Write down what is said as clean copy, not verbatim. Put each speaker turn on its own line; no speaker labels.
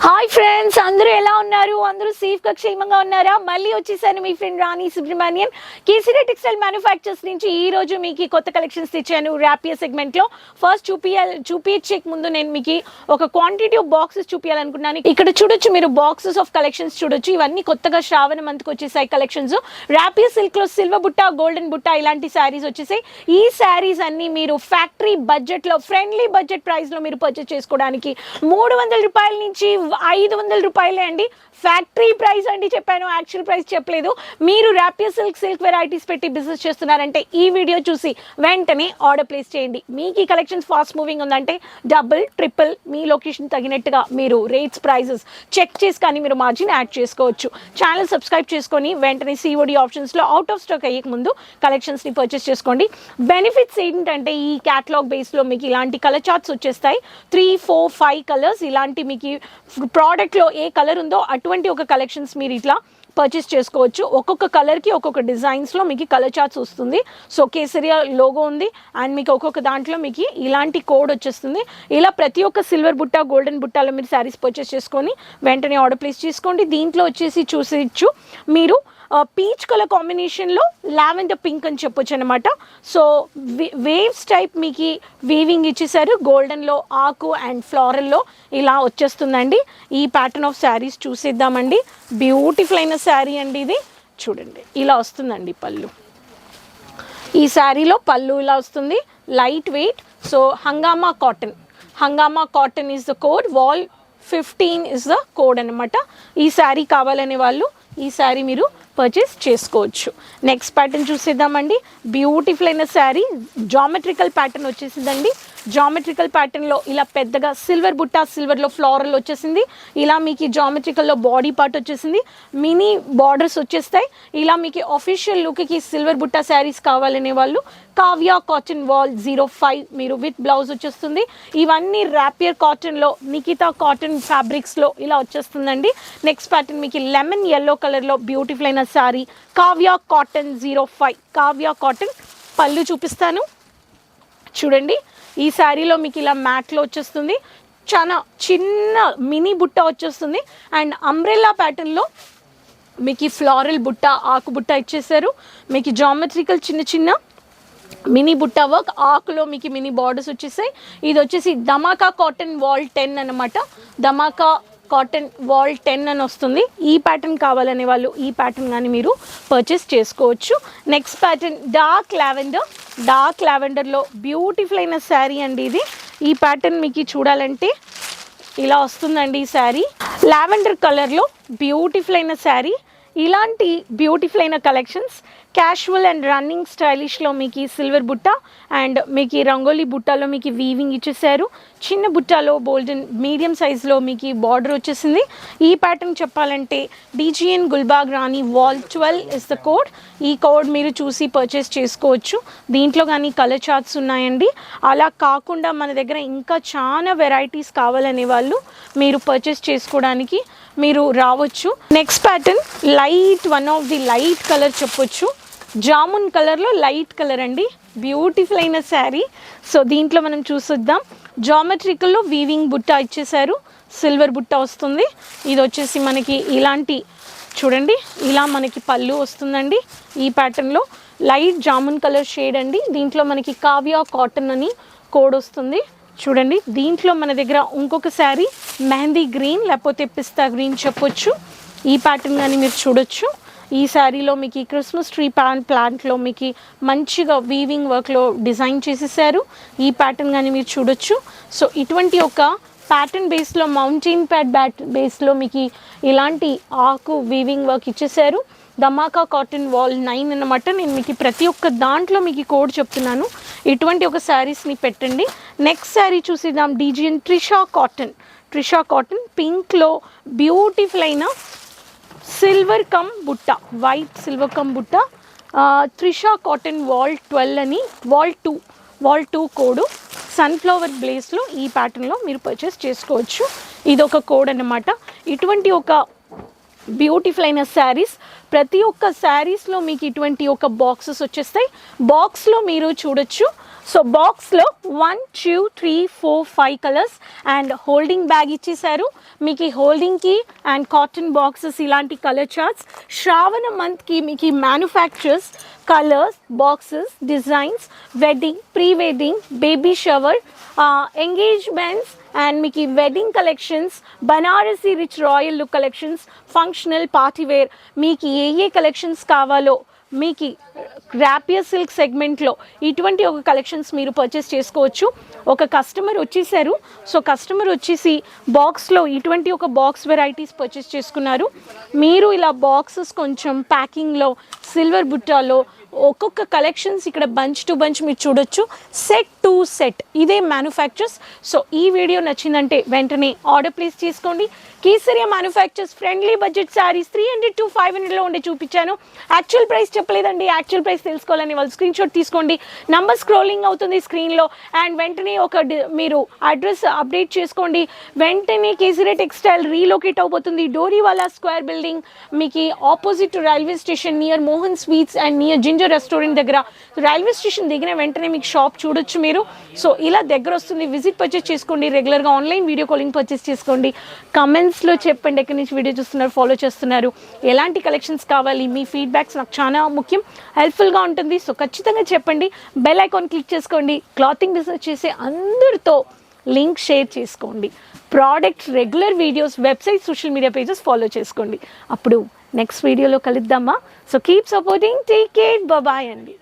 Hi friends, అందరూ ఎలా ఉన్నారు? అందరూ సేఫ్గా క్షేమంగా ఉన్నారా? మళ్ళీ వచ్చేసాను మీ ఫ్రెండ్ రాణి సుబ్రహ్మణ్యన్. కేసీఆర్ టెక్స్టైల్ మ్యానుఫ్యాక్చర్స్ నుంచి ఈ రోజు మీకు కొత్త కలెక్షన్స్ తెచ్చాను. ర్యాపియర్ సెగ్మెంట్లో ఫస్ట్ చూపించే ముందు నేను మీకు ఒక క్వాంటిటీ ఆఫ్ బాక్సెస్ చూపించాలనుకున్నాను. ఇక్కడ చూడొచ్చు, మీరు బాక్సెస్ ఆఫ్ కలెక్షన్స్ చూడొచ్చు. ఇవన్నీ కొత్తగా శ్రావణ మంత్కి వచ్చేసాయి కలెక్షన్స్. ర్యాపియర్ సిల్క్లో సిల్వర్ బుట్ట, గోల్డెన్ బుట్ట ఇలాంటి శారీస్ వచ్చేసాయి. ఈ శారీస్ అన్ని మీరు ఫ్యాక్టరీ బడ్జెట్లో, ఫ్రెండ్లీ బడ్జెట్ ప్రైస్లో మీరు పర్చేస్ చేసుకోవడానికి 300 రూపాయల నుంచి 500 రూపాయలే అండి. ఫ్యాక్టరీ ప్రైస్ అండి చెప్పాను, యాక్చువల్ ప్రైస్ చెప్పలేదు. మీరు ర్యాపియర్ సిల్క్ వెరైటీస్ పెట్టి బిజినెస్ చేస్తున్నారంటే ఈ వీడియో చూసి వెంటనే ఆర్డర్ ప్లేస్ చేయండి. మీకు ఈ కలెక్షన్స్ ఫాస్ట్ మూవింగ్ ఉందంటే డబుల్, ట్రిపుల్ మీ లొకేషన్ తగినట్టుగా మీరు రేట్స్, ప్రైజెస్ చెక్ చేసి కానీ మీరు మార్జిన్ యాడ్ చేసుకోవచ్చు. ఛానల్ సబ్స్క్రైబ్ చేసుకొని వెంటనే సిఓడి ఆప్షన్స్లో అవుట్ ఆఫ్ స్టాక్ అయ్యే ముందు కలెక్షన్స్ని పర్చేస్ చేసుకోండి. బెనిఫిట్స్ ఏంటంటే ఈ క్యాటలాగ్ బేస్లో మీకు ఇలాంటి కలర్ చార్ట్స్ వచ్చేస్తాయి. 3, 4, 5 కలర్స్. ఇలాంటి మీకు ప్రోడక్ట్లో ఏ కలర్ ఉందో అటువంటి ఒక కలెక్షన్స్ మీరు ఇట్లా పర్చేస్ చేసుకోవచ్చు. ఒక్కొక్క కలర్కి ఒక్కొక్క డిజైన్స్లో మీకు కలర్ చార్ట్స్ వస్తుంది. సో కేసరియా లోగో ఉంది అండ్ మీకు ఒక్కొక్క దాంట్లో మీకు ఇలాంటి కోడ్ వచ్చేస్తుంది. ఇలా ప్రతి ఒక్క సిల్వర్ బుట్ట, గోల్డెన్ బుట్టాలో మీరు శారీస్ పర్చేస్ చేసుకొని వెంటనే ఆర్డర్ ప్లేస్ చేసుకోండి. దీంట్లో వచ్చేసి చూసేయచ్చు మీరు పీచ్ కలర్ కాంబినేషన్లో లావెండర్ పింక్ అని చెప్పొచ్చు అనమాట. సో వేవ్స్ టైప్ మీకు వీవింగ్ ఇచ్చేసారు. గోల్డెన్లో ఆకు అండ్ ఫ్లోరల్లో ఇలా వచ్చేస్తుందండి. ఈ ప్యాటర్న్ ఆఫ్ శారీస్ చూసేద్దామండి. బ్యూటిఫుల్ అయిన శారీ అండి ఇది. చూడండి ఇలా వస్తుందండి పళ్ళు. ఈ శారీలో పళ్ళు ఇలా వస్తుంది, లైట్ వెయిట్. సో హంగామా cotton is the code. Wall 15 is the code అనమాట. ఈ శారీ కావాలనే వాళ్ళు ఈ శారీ మీరు పర్చేస్ చేసుకోవచ్చు. నెక్స్ట్ ప్యాటర్న్ చూసేద్దామండి. బ్యూటిఫుల్ అయిన శారీ, జామెట్రికల్ ప్యాటర్న్ వచ్చేసిందండి. జామెట్రికల్ ప్యాటర్న్లో ఇలా పెద్దగా సిల్వర్ బుట్ట, సిల్వర్లో ఫ్లోరల్ వచ్చేసింది. ఇలా మీకు జామెట్రికల్లో బాడీ పార్ట్ వచ్చేసింది, మినీ బార్డర్స్ వచ్చేస్తాయి. ఇలా మీకు అఫీషియల్ లుక్కి సిల్వర్ బుట్ట శారీస్ కావాలనే వాళ్ళు కావ్య కాటన్ వాల్ 05 మీరు విత్ బ్లౌజ్ వచ్చేస్తుంది. ఇవన్నీ ర్యాపియర్ కాటన్లో, నికితా కాటన్ ఫ్యాబ్రిక్స్లో ఇలా వచ్చేస్తుందండి. నెక్స్ట్ ప్యాటర్న్ మీకు లెమన్ ఎల్లో కలర్లో బ్యూటిఫుల్ అయిన శారీ, కావ్య కాటన్ 05. కావ్య కాటన్ పళ్ళు చూపిస్తాను చూడండి. ఈ శారీలో మీకు ఇలా మ్యాట్లో వచ్చేస్తుంది. చాలా చిన్న మినీ బుట్ట వచ్చేస్తుంది అండ్ అంబ్రెల్లా ప్యాటర్న్లో మీకు ఫ్లోరల్ బుట్ట, ఆకు బుట్ట ఇచ్చేసారు. మీకు జామెట్రికల్ చిన్న చిన్న మినీ బుట్ట వర్క్, ఆకులో మీకు మినీ బార్డర్స్ వచ్చేసాయి. ఇది వచ్చేసి ధమాకా కాటన్ వాల్ 10 అనమాట. ధమాకా కాటన్ వాల్ 10 అని వస్తుంది. ఈ ప్యాటర్న్ కావాలనే వాళ్ళు ఈ ప్యాటర్న్ కానీ మీరు పర్చేస్ చేసుకోవచ్చు. నెక్స్ట్ ప్యాటర్న్ డార్క్ లావెండర్లో బ్యూటిఫుల్ అయిన శారీ అండి ఇది. ఈ ప్యాటర్న్ మీకు చూడాలంటే ఇలా వస్తుందండి. ఈ శారీ లావెండర్ కలర్లో బ్యూటిఫుల్ అయిన శారీ. ఇలాంటి బ్యూటిఫుల్ అయిన కలెక్షన్స్ క్యాషువల్ అండ్ రన్నింగ్ స్టైలిష్లో మీకు ఈ సిల్వర్ బుట్ట అండ్ మీకు ఈ రంగోలీ బుట్టాలో మీకు వీవింగ్ ఇచ్చేసారు. చిన్న బుట్టాలో బోల్డెన్ మీడియం సైజులో మీకు ఈ బార్డర్ వచ్చేసింది. ఈ ప్యాటర్న్ చెప్పాలంటే DGN గుల్బాగ్ రాణి వాల్ 12 ఇస్ ద కోడ్. ఈ కోడ్ మీరు చూసి పర్చేస్ చేసుకోవచ్చు. దీంట్లో కానీ కలర్ చార్ట్స్ ఉన్నాయండి. అలా కాకుండా మన దగ్గర ఇంకా చాలా వెరైటీస్ కావాలనే వాళ్ళు మీరు పర్చేస్ చేసుకోవడానికి మీరు రావచ్చు. Next pattern one of the light colour చెప్పొచ్చు. జామున్ కలర్లో లైట్ కలర్ అండి. బ్యూటిఫుల్ అయిన శారీ. సో దీంట్లో మనం చూసిద్దాం. జామెట్రికల్లో వీవింగ్ బుట్ట ఇచ్చేసారు, సిల్వర్ బుట్ట వస్తుంది. ఇది వచ్చేసి మనకి ఇలాంటి చూడండి, ఇలా మనకి పళ్ళు వస్తుందండి. ఈ ప్యాటర్న్లో లైట్ జామున్ కలర్ షేడ్ అండి. దీంట్లో మనకి కావ్య కాటన్ అని కోడ్ వస్తుంది. చూడండి దీంట్లో మన దగ్గర ఇంకొక శారీ మెహందీ గ్రీన్ లేకపోతే పిస్తా గ్రీన్ చెప్పొచ్చు. ఈ ప్యాటర్న్ కానీ మీరు చూడొచ్చు. ఈ శారీలో మీకు ఈ క్రిస్మస్ ట్రీ ప్లాంట్లో మీకు మంచిగా వీవింగ్ వర్క్లో డిజైన్ చేసేసారు. ఈ ప్యాటర్న్ కానీ మీరు చూడొచ్చు. సో ఇటువంటి ఒక ప్యాటర్న్ బేస్లో, మౌంటైన్ ప్యాడ్ బేస్లో మీకు ఇలాంటి ఆకు వీవింగ్ వర్క్ ఇచ్చేసారు. ధమాకా కాటన్ వాల్ 9 అన్నమాట. నేను మీకు ప్రతి ఒక్క దాంట్లో మీకు కోడ్ చెప్తున్నాను. ఇటువంటి ఒక శారీస్ని పెట్టండి. నెక్స్ట్ శారీ చూసేద్దాం. DGN ట్రిషా కాటన్ పింక్లో బ్యూటిఫుల్ అయిన సిల్వర్ కమ్ బుట్ట, వైట్ సిల్వర్ కమ్ బుట్ట. ట్రిషా కాటన్ వాల్ 12 అని వాల్ 2 కోడు. సన్ఫ్లవర్ బ్లేస్లో ఈ ప్యాటర్న్లో మీరు పర్చేస్ చేసుకోవచ్చు. ఇది ఒక కోడ్ అన్నమాట. ఇటువంటి ఒక బ్యూటిఫుల్ అయిన శారీస్ ప్రతి ఒక్క శారీస్లో మీకు ఇటువంటి ఒక బాక్సెస్ వచ్చేస్తాయి. బాక్స్లో మీరు చూడొచ్చు. సో బాక్స్లో 1 2 3 4 5 కలర్స్ అండ్ హోల్డింగ్ బ్యాగ్ ఇచ్చేసారు. మీకు ఈ హోల్డింగ్కి అండ్ కాటన్ బాక్సెస్ ఇలాంటి కలర్ చార్ట్స్. శ్రావణ మంత్కి మీకు ఈ manufacturers, colours, boxes, designs, wedding, pre wedding, baby shower, engagements and మీకు ఈ wedding collections, Banarasi rich royal look collections, functional partywear, మీకు ఏ కలెక్షన్స్ కావాలో మీకు ర్యాపియర్ సిల్క్ సెగ్మెంట్లో ఇటువంటి ఒక కలెక్షన్స్ మీరు పర్చేస్ చేసుకోవచ్చు. ఒక కస్టమర్ వచ్చేసారు. సో కస్టమర్ వచ్చేసి బాక్స్లో ఇటువంటి ఒక బాక్స్ వెరైటీస్ పర్చేస్ చేసుకున్నారు. మీరు ఇలా బాక్సెస్ కొంచెం ప్యాకింగ్లో సిల్వర్ బుట్టాలో ఒక్కొక్క కలెక్షన్స్ ఇక్కడ బంచ్ టు బంచ్ మీరు చూడొచ్చు. సెట్ టు సెట్ ఇదే మ్యానుఫ్యాక్చర్స్. సో ఈ వీడియో నచ్చిందంటే వెంటనే ఆర్డర్ ప్లేస్ చేసుకోండి. Kesariya manufacturers friendly budget sarees 300 to 500లో ఉండే చూపించాను. యాక్చువల్ ప్రైస్ చెప్పలేదండి. యాక్చువల్ ప్రైస్ తెలుసుకోవాలని వాళ్ళు స్క్రీన్ షాట్ తీసుకోండి. నంబర్ స్క్రోలింగ్ అవుతుంది స్క్రీన్లో. అండ్ వెంటనే మీరు అడ్రస్ అప్డేట్ చేసుకోండి. వెంటనే కేసరియా టెక్స్టైల్ రీలొకేట్ అవబోతుంది. డోరీవాలా స్క్వేర్ బిల్డింగ్ మీకు opposite railway station near Mohan sweets and near ginger restaurant దగ్గర. రైల్వే స్టేషన్ దిగిన వెంటనే మీకు షాప్ చూడొచ్చు మీరు. సో ఇలా దగ్గర వస్తుంది. విజిట్ పర్చేస్ చేసుకోండి. రెగ్యులర్గా ఆన్లైన్ వీడియో కాలింగ్ పర్చేస్ చేసుకోండి. కమెంట్స్లో చెప్పండి ఎక్కడి నుంచి వీడియో చూస్తున్నారు, ఫాలో చేస్తున్నారు, ఎలాంటి కలెక్షన్స్ కావాలి. మీ ఫీడ్బ్యాక్స్ నాకు చాలా ముఖ్యం, హెల్ప్ఫుల్గా ఉంటుంది. సో ఖచ్చితంగా చెప్పండి. బెల్ ఐకాన్ క్లిక్ చేసుకోండి. క్లాతింగ్ బిజినెస్ చేసే అందరితో లింక్ షేర్ చేసుకోండి. Product regular videos, website, social media pages follow చేసుకోండి. అప్పుడు నెక్స్ట్ వీడియోలో కలుద్దామా. So keep supporting, take care, bye అండి.